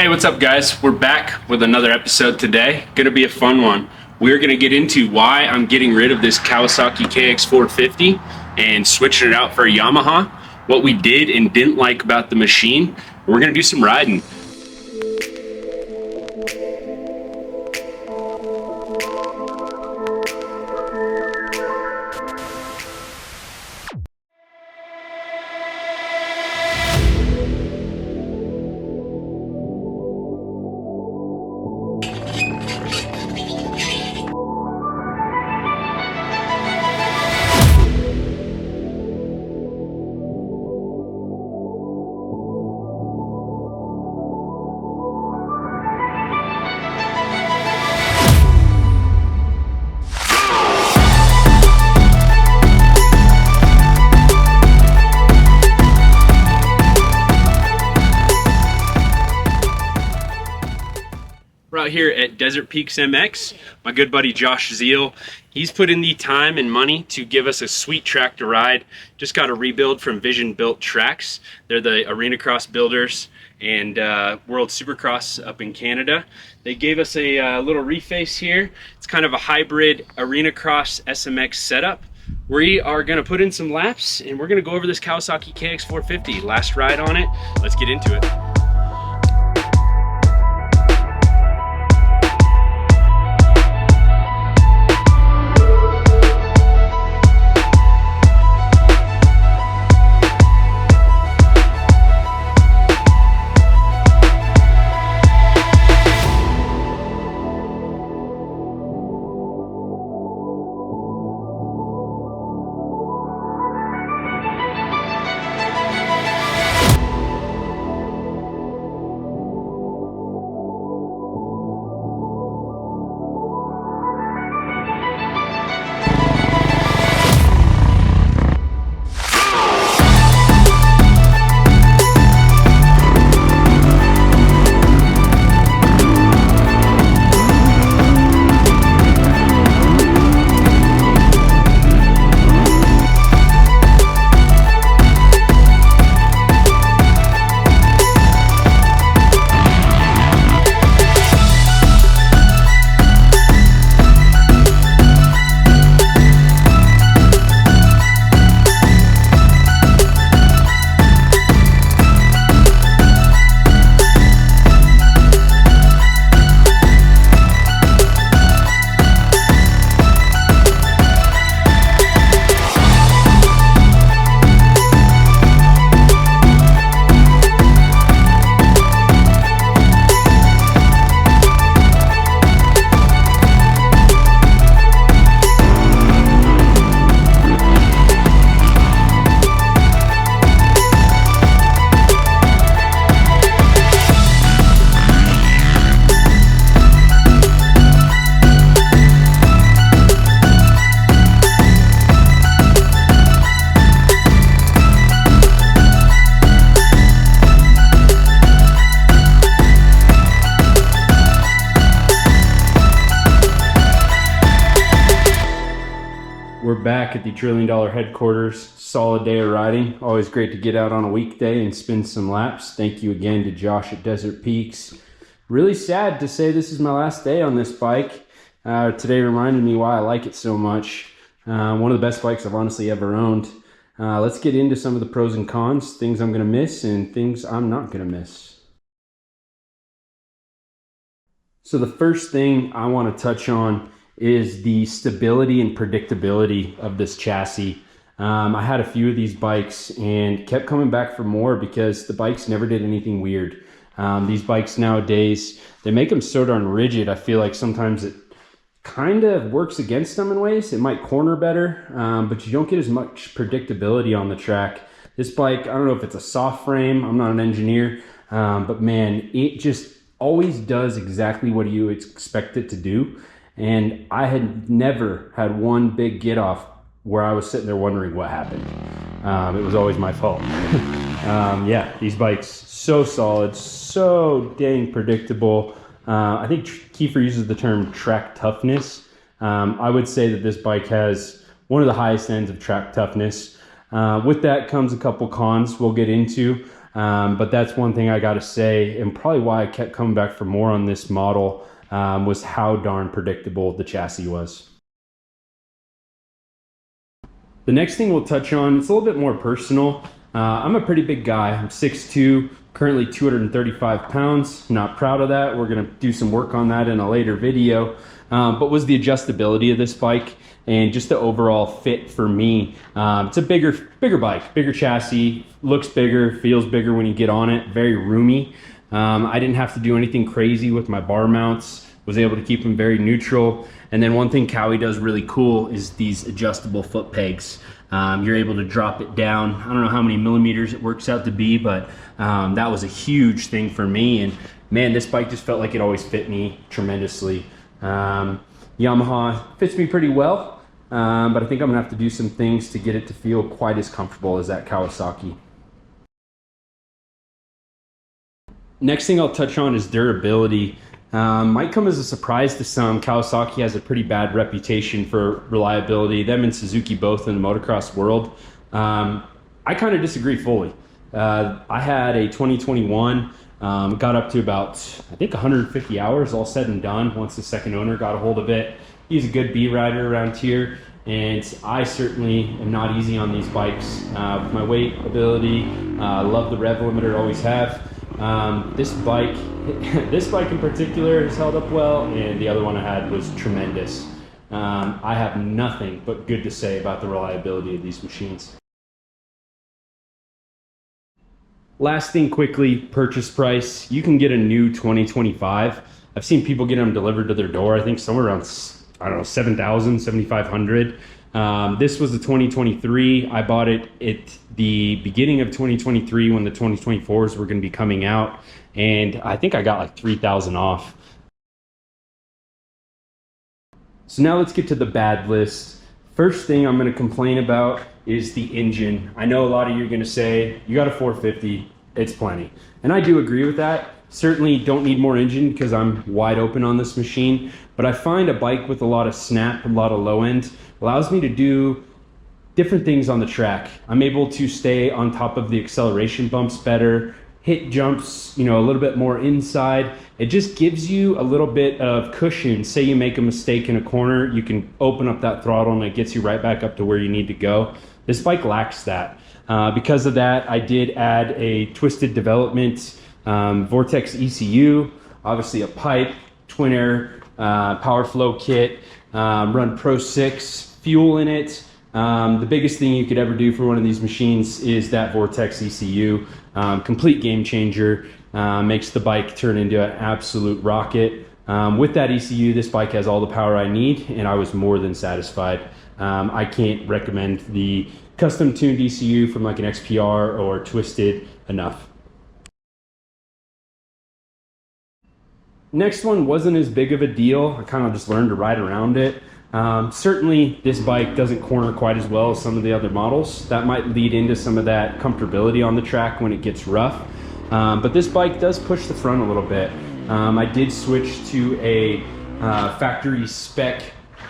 Hey, what's up guys? We're back with another episode today. Gonna be a fun one. We're gonna get into why I'm getting rid of this Kawasaki KX450 and switching it out for a Yamaha, what we did and didn't like about the machine. We're gonna do some riding. We're out here at Desert Peaks MX. My good buddy Josh Zeal, he's put in the time and money to give us a sweet track to ride. Just got a rebuild from Vision Built Tracks. They're the Arena Cross builders and World Supercross up in Canada. They gave us a little reface here. It's kind of a hybrid Arena Cross SMX setup. We are gonna put in some laps and we're gonna go over this Kawasaki KX450. Last ride on it. Let's get into it. We're back at the $1 trillion headquarters. Solid day of riding. Always great to get out on a weekday and spin some laps. Thank you again to Josh at Desert Peaks. Really sad to say this is my last day on this bike. Today reminded me why I like it so much. One of the best bikes I've honestly ever owned. Let's get into some of the pros and cons, things I'm going to miss and things I'm not going to miss. So the first thing I want to touch on is the stability and predictability of this chassis. I had a few of these bikes and kept coming back for more because the bikes never did anything weird. These bikes nowadays, they make them so darn rigid. I feel like sometimes it kind of works against them in ways. It might corner better, but you don't get as much predictability on the track. This bike, I don't know if it's a soft frame, I'm not an engineer, but man, it just always does exactly what you expect it to do. And I had never had one big get off where I was sitting there wondering what happened. It was always my fault. Yeah, these bikes, so solid, so dang predictable. I think Kiefer uses the term track toughness. I would say that this bike has one of the highest ends of track toughness. With that comes a couple cons we'll get into. But that's one thing I got to say, and probably why I kept coming back for more on this model, was how darn predictable the chassis was. The next thing we'll touch on, it's a little bit more personal. I'm a pretty big guy. I'm 6'2", currently 235 pounds. Not proud of that. We're gonna do some work on that in a later video. But was the adjustability of this bike and just the overall fit for me. It's a bigger bike, bigger chassis, looks bigger, feels bigger when you get on it, very roomy. I didn't have to do anything crazy with my bar mounts, was able to keep them very neutral. And then one thing Kawi does really cool is these adjustable foot pegs. You're able to drop it down. I don't know how many millimeters it works out to be, but that was a huge thing for me. And man, this bike just felt like it always fit me tremendously. Yamaha fits me pretty well, but I think I'm gonna have to do some things to get it to feel quite as comfortable as that Kawasaki. Next thing I'll touch on is durability. Might come as a surprise to some. Kawasaki has a pretty bad reputation for reliability. Them and Suzuki both in the motocross world. I kind of disagree fully. I had a 2021, got up to about, I think 150 hours all said and done once the second owner got a hold of it. He's a good B rider around here, and I certainly am not easy on these bikes. With my weight, ability, love the rev limiter, always have. This bike in particular has held up well, and the other one I had was tremendous. I have nothing but good to say about the reliability of these machines. Last thing quickly, purchase price. You can get a new 2025. I've seen people get them delivered to their door, I think somewhere around, I don't know, 7,000, 7,500. This was the 2023. I bought it at the beginning of 2023 when the 2024s were going to be coming out, and I think I got like 3,000 off. So now let's get to the bad list. First thing I'm going to complain about is the engine. I know a lot of you are going to say, you got a 450, it's plenty. And I do agree with that. Certainly don't need more engine because I'm wide open on this machine, but I find a bike with a lot of snap, a lot of low end, allows me to do different things on the track. I'm able to stay on top of the acceleration bumps better, hit jumps, you know, a little bit more inside. It just gives you a little bit of cushion. Say you make a mistake in a corner, you can open up that throttle and it gets you right back up to where you need to go. This bike lacks that. Because of that, I did add a twisted development Vortex ECU, obviously a pipe, twin air, power flow kit, run Pro 6 fuel in it. The biggest thing you could ever do for one of these machines is that Vortex ECU. Complete game changer, makes the bike turn into an absolute rocket. With that ECU, this bike has all the power I need, and I was more than satisfied. I can't recommend the custom tuned ECU from like an XPR or Twisted enough. Next one wasn't as big of a deal. I kind of just learned to ride around it. Certainly this bike doesn't corner quite as well as some of the other models. That might lead into some of that comfortability on the track when it gets rough. But this bike does push the front a little bit. I did switch to a factory spec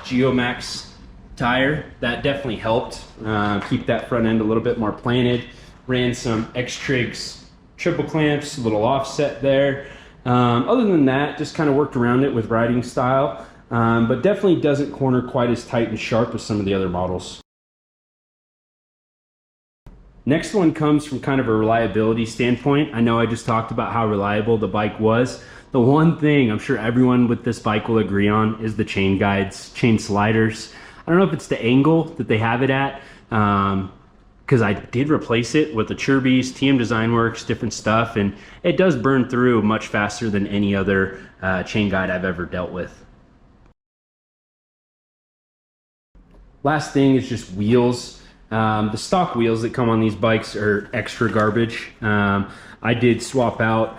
Geomax tire. That definitely helped keep that front end a little bit more planted. Ran some X-Trigs triple clamps, a little offset there. Other than that, just kind of worked around it with riding style, but definitely doesn't corner quite as tight and sharp as some of the other models. Next one comes from kind of a reliability standpoint. I know I just talked about how reliable the bike was. The one thing I'm sure everyone with this bike will agree on is the chain guides, chain sliders. I don't know if it's the angle that they have it at, because I did replace it with the Chirby's, TM Design Works, different stuff, and it does burn through much faster than any other chain guide I've ever dealt with. Last thing is just wheels. The stock wheels that come on these bikes are extra garbage. I did swap out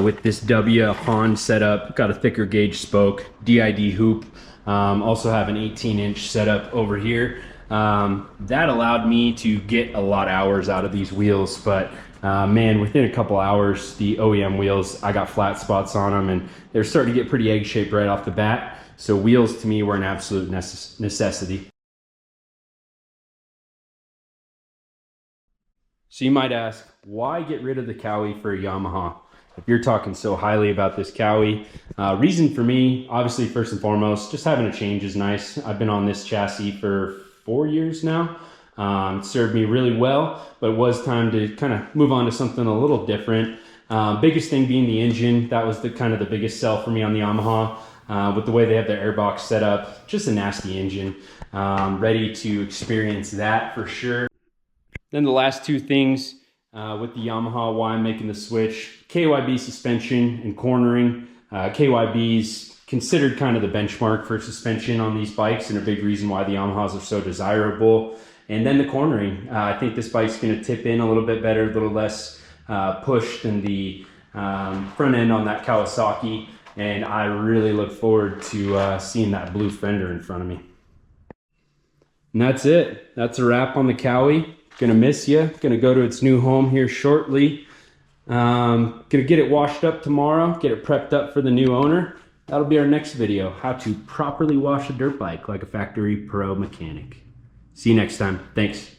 with this W Hahn setup, got a thicker gauge spoke, DID hoop, also have an 18-inch setup over here. That allowed me to get a lot of hours out of these wheels, but man, within a couple hours, the OEM wheels, I got flat spots on them and they're starting to get pretty egg-shaped right off the bat. So wheels to me were an absolute necessity. So you might ask, why get rid of the Kawi for a Yamaha? If you're talking so highly about this Kawi, reason for me, obviously first and foremost, just having a change is nice. I've been on this chassis for 4 years now. It served me really well, but it was time to kind of move on to something a little different. Biggest thing being the engine. That was the kind of the biggest sell for me on the Yamaha. With the way they have their airbox set up, just a nasty engine. Ready to experience that for sure. Then the last two things with the Yamaha, why I'm making the switch: KYB suspension and cornering. KYB's considered kind of the benchmark for suspension on these bikes, and a big reason why the Yamahas are so desirable. And then the cornering. I think this bike's going to tip in a little bit better, a little less push than the front end on that Kawasaki. And I really look forward to seeing that blue fender in front of me. And that's it. That's a wrap on the Kawi. Gonna miss you. Gonna go to its new home here shortly. Gonna get it washed up tomorrow. Get it prepped up for the new owner. That'll be our next video. How to properly wash a dirt bike like a factory pro mechanic. See you next time. Thanks.